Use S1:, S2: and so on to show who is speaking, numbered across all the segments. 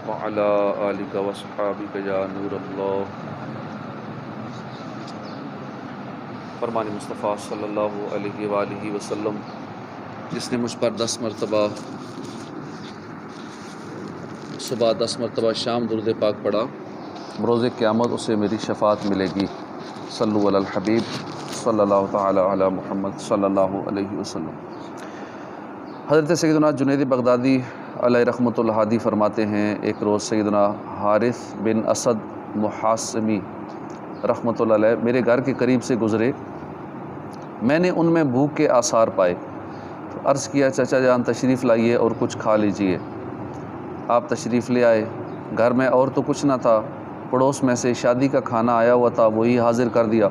S1: وعلی آلک واصحابک یا نور اللہ۔ فرمان مصطفیٰ صلی اللہ علیہ وآلہ وسلم، جس نے مجھ پر 10 مرتبہ صبح 10 مرتبہ شام درود پاک پڑھا، بروز قیامت اسے میری شفاعت ملے گی۔ صلو علی الحبیب صلی اللہ تعالی علی محمد صلی اللہ علیہ وسلم۔ حضرت سیدنا جنید بغدادی علیہ رحمۃ الہادی فرماتے ہیں، ایک روز سیدنا حارث بن اسد محاسمی رحمۃ اللہ علیہ میرے گھر کے قریب سے گزرے۔ میں نے ان میں بھوک کے آثار پائے تو عرض کیا، چچا جان تشریف لائیے اور کچھ کھا لیجئے۔ آپ تشریف لے آئے۔ گھر میں اور تو کچھ نہ تھا، پڑوس میں سے شادی کا کھانا آیا ہوا تھا، وہی حاضر کر دیا۔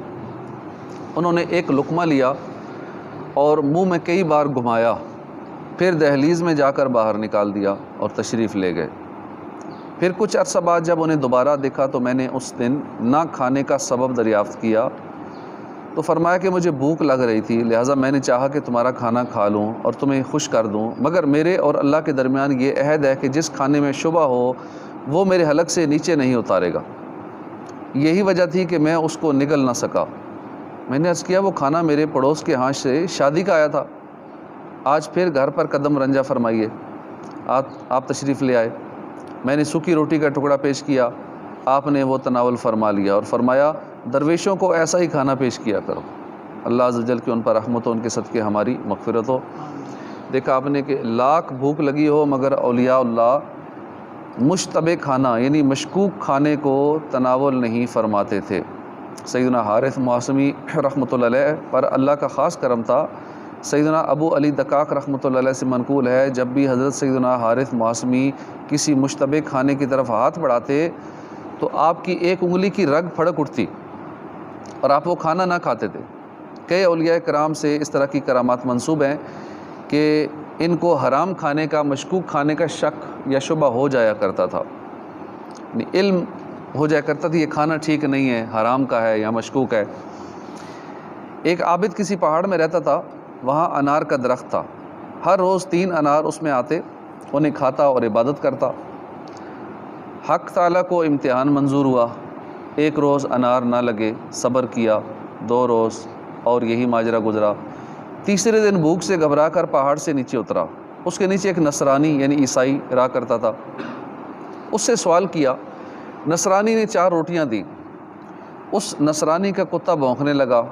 S1: انہوں نے ایک لقمہ لیا اور منہ میں کئی بار گھمایا، پھر دہلیز میں جا کر باہر نکال دیا اور تشریف لے گئے۔ پھر کچھ عرصہ بعد جب انہیں دوبارہ دیکھا تو میں نے اس دن نہ کھانے کا سبب دریافت کیا تو فرمایا کہ مجھے بھوک لگ رہی تھی، لہٰذا میں نے چاہا کہ تمہارا کھانا کھا لوں اور تمہیں خوش کر دوں، مگر میرے اور اللہ کے درمیان یہ عہد ہے کہ جس کھانے میں شبہ ہو وہ میرے حلق سے نیچے نہیں اتارے گا۔ یہی وجہ تھی کہ میں اس کو نگل نہ سکا۔ میں نے عرض کیا، وہ کھانا میرے پڑوس کے ہاں سے شادی کا آیا تھا، آج پھر گھر پر قدم رنجہ فرمائیے۔ آپ تشریف لے آئے۔ میں نے سوکھی روٹی کا ٹکڑا پیش کیا، آپ نے وہ تناول فرما لیا اور فرمایا، درویشوں کو ایسا ہی کھانا پیش کیا کرو۔ اللہ عز و جل کی ان پر رحمت ہو، ان کے صدقے ہماری مغفرت ہو۔ دیکھا آپ نے کہ لاکھ بھوک لگی ہو مگر اولیاء اللہ مشتبہ کھانا یعنی مشکوک کھانے کو تناول نہیں فرماتے تھے۔ سیدنا حارث محاسمی رحمۃ اللہ علیہ پر اللہ کا خاص کرم تھا۔ سیدنا ابو علی دقاق رحمۃ اللہ علیہ سے منقول ہے، جب بھی حضرت سیدنا حارث محاسمی کسی مشتبہ کھانے کی طرف ہاتھ بڑھاتے تو آپ کی ایک انگلی کی رگ پھڑک اٹھتی اور آپ وہ کھانا نہ کھاتے تھے۔ کئی اولیاء کرام سے اس طرح کی کرامات منسوب ہیں کہ ان کو حرام کھانے کا، مشکوک کھانے کا شک یا شبہ ہو جایا کرتا تھا، یعنی علم ہو جایا کرتا تھا یہ کھانا ٹھیک نہیں ہے، حرام کا ہے یا مشکوک ہے۔ ایک عابد کسی پہاڑ میں رہتا تھا، وہاں انار کا درخت تھا۔ ہر روز 3 انار اس میں آتے، انہیں کھاتا اور عبادت کرتا۔ حق تعالیٰ کو امتحان منظور ہوا، ایک روز انار نہ لگے، صبر کیا، 2 روز اور یہی ماجرا گزرا۔ تیسرے دن بھوک سے گھبرا کر پہاڑ سے نیچے اترا۔ اس کے نیچے ایک نصرانی یعنی عیسائی رہا کرتا تھا۔ اس سے سوال کیا، نصرانی نے 4 روٹیاں دیں۔ اس نصرانی کا کتا بھونکنے لگا،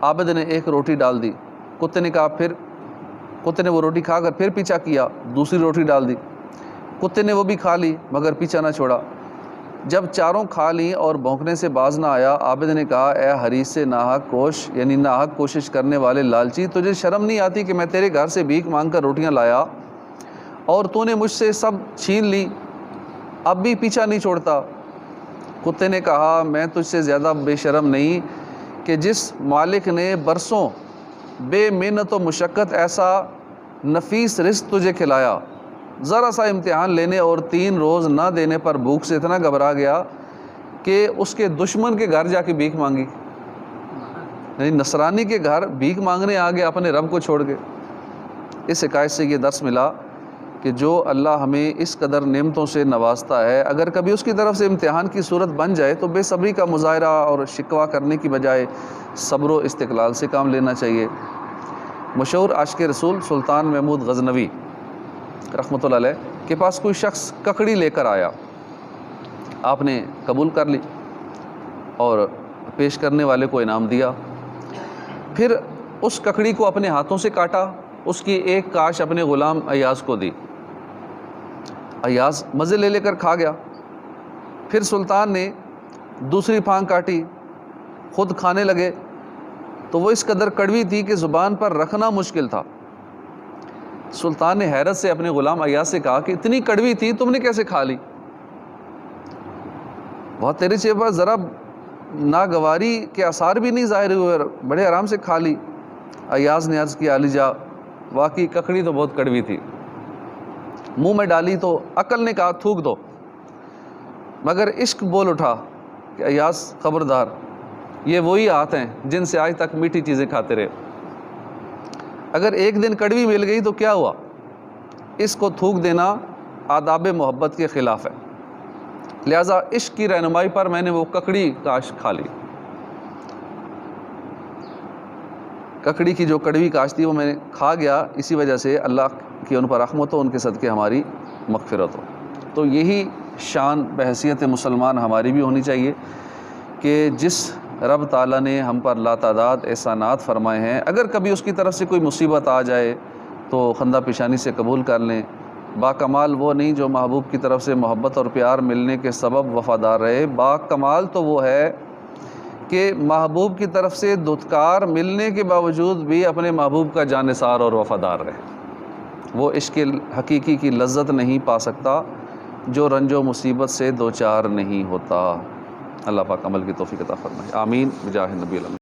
S1: عابد نے 1 روٹی ڈال دی، کتے نے وہ روٹی کھا کر پھر پیچھا کیا، دوسری روٹی ڈال دی، کتے نے وہ بھی کھا لی مگر پیچھا نہ چھوڑا۔ جب 4 کھا لیں اور بھونکنے سے باز نہ آیا، عابد نے کہا، اے حریص سے ناحق کوش یعنی ناحق کوشش کرنے والے لالچی، تجھے شرم نہیں آتی کہ میں تیرے گھر سے بھیک مانگ کر روٹیاں لایا اور تو نے مجھ سے سب چھین لی، اب بھی پیچھا نہیں چھوڑتا؟ کتے نے کہا، میں تجھ سے زیادہ بے شرم نہیں کہ جس مالک نے برسوں بے محنت و مشقت ایسا نفیس رزق تجھے کھلایا، ذرا سا امتحان لینے اور 3 روز نہ دینے پر بھوک سے اتنا گھبرا گیا کہ اس کے دشمن کے گھر جا کے بھیک مانگی، یعنی نصرانی کے گھر بھیک مانگنے آ گیا اپنے رب کو چھوڑ کے۔ اس حکایت سے یہ درس ملا کہ جو اللہ ہمیں اس قدر نعمتوں سے نوازتا ہے، اگر کبھی اس کی طرف سے امتحان کی صورت بن جائے تو بے صبری کا مظاہرہ اور شکوہ کرنے کی بجائے صبر و استقلال سے کام لینا چاہیے۔ مشہور عاشق رسول سلطان محمود غزنوی رحمۃ اللہ علیہ کے پاس کوئی شخص ککڑی لے کر آیا، آپ نے قبول کر لی اور پیش کرنے والے کو انعام دیا۔ پھر اس ککڑی کو اپنے ہاتھوں سے کاٹا، اس کی ایک کاش اپنے غلام ایاز کو دی۔ ایاز مزے لے کر کھا گیا۔ پھر سلطان نے دوسری پھانگ کاٹی، خود کھانے لگے تو وہ اس قدر کڑوی تھی کہ زبان پر رکھنا مشکل تھا۔ سلطان نے حیرت سے اپنے غلام ایاز سے کہا کہ اتنی کڑوی تھی، تم نے کیسے کھا لی؟ بہت تیرے چہرے پر ذرا ناگواری کے آثار بھی نہیں ظاہر ہوئے، بڑے آرام سے کھا لی۔ ایاز نے عرض کیا، علی جا، واقعی ککڑی تو بہت کڑوی تھی، منہ میں ڈالی تو عقل نے کہا تھوک دو، مگر عشق بول اٹھا کہ ایاز خبردار، یہ وہی ہاتھ ہیں جن سے آج تک میٹھی چیزیں کھاتے رہے، اگر ایک دن کڑوی مل گئی تو کیا ہوا؟ اس کو تھوک دینا آداب محبت کے خلاف ہے۔ لہٰذا عشق کی رہنمائی پر میں نے وہ ککڑی کاش کھا لی، ککڑی کی جو کڑوی کاش تھی وہ میں نے کھا گیا، اسی وجہ سے اللہ کی ان پر رحمت ہو، ان کے صدقے ہماری مغفرت ہو۔ تو یہی شان بحیثیت مسلمان ہماری بھی ہونی چاہیے کہ جس رب تعالیٰ نے ہم پر لاتعداد احسانات فرمائے ہیں، اگر کبھی اس کی طرف سے کوئی مصیبت آ جائے تو خندہ پیشانی سے قبول کر لیں۔ باکمال وہ نہیں جو محبوب کی طرف سے محبت اور پیار ملنے کے سبب وفادار رہے، باکمال تو وہ ہے کہ محبوب کی طرف سے دھتکار ملنے کے باوجود بھی اپنے محبوب کا جانثار اور وفادار رہے۔ وہ عشق حقیقی کی لذت نہیں پا سکتا جو رنج و مصیبت سے دوچار نہیں ہوتا۔ اللہ پاک عمل کی توفیق عطا فرمائے، آمین بجاہ نبی اللہ۔